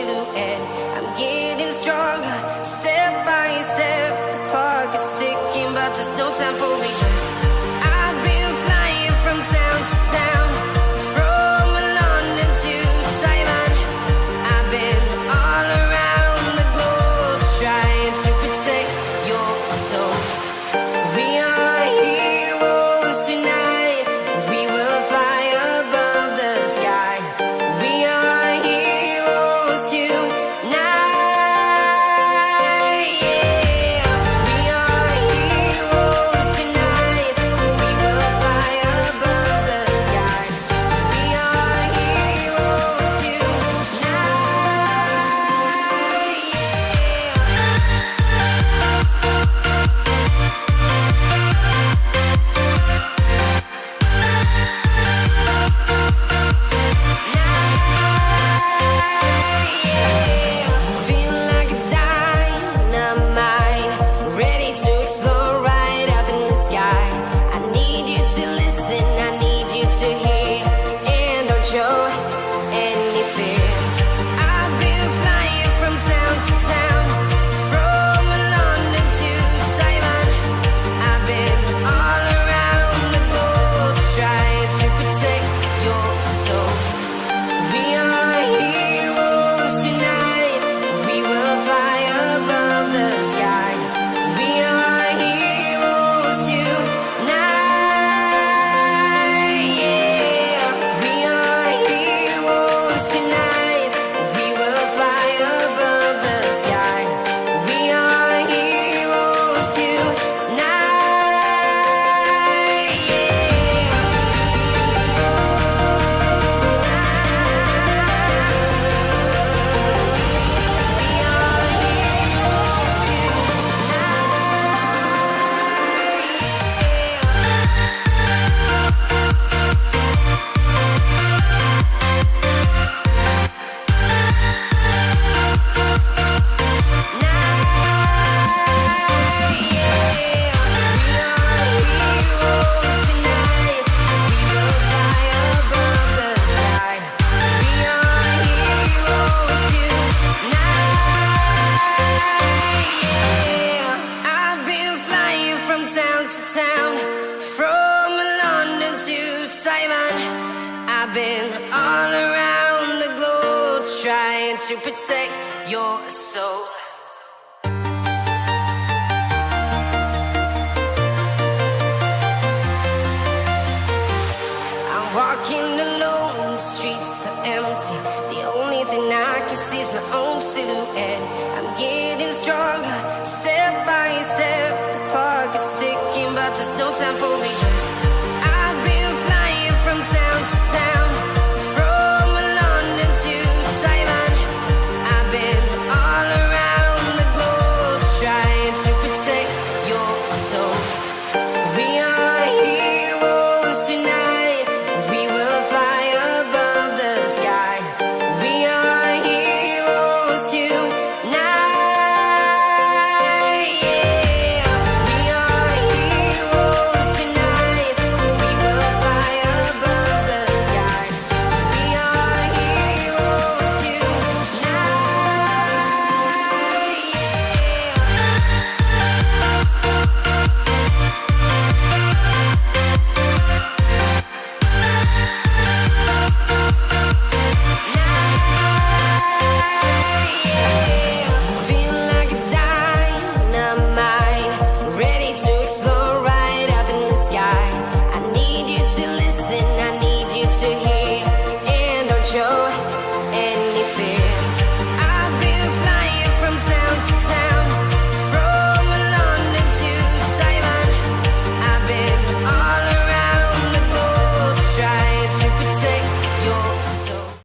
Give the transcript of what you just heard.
silhouette. I'm getting stronger, step by step. The clock is ticking, but there's no time for regrets. I've been flying from town to town, from London to Taiwan. I've been all around the globe, trying to protect your soul. We are heroes tonight. We will fly above the sky. We are heroes tonight. Yeah. We are heroes tonight. We will fly above the sky. We are heroes tonight. Feel like a dynamite, ready to explode right up in the sky. I need you to listen, I need you to hear, and don't show any fear. I've been flying from town to town, from London to Taiwan. I've been all around the globe, trying to protect your soul. We are heroes tonight. We will fly above the sky. We are heroes tonight. Yeah. We are heroes tonight. We will fly above the sky. We are heroes tonight. I've been flying from town to town, from London to Taiwan. I've been all around the globe, trying to protect your soul. I'm walking alone, the streets are empty. The only thing I can see is my own silhouette. I'm getting stronger, step by step. The clock is ticking, but there's no time for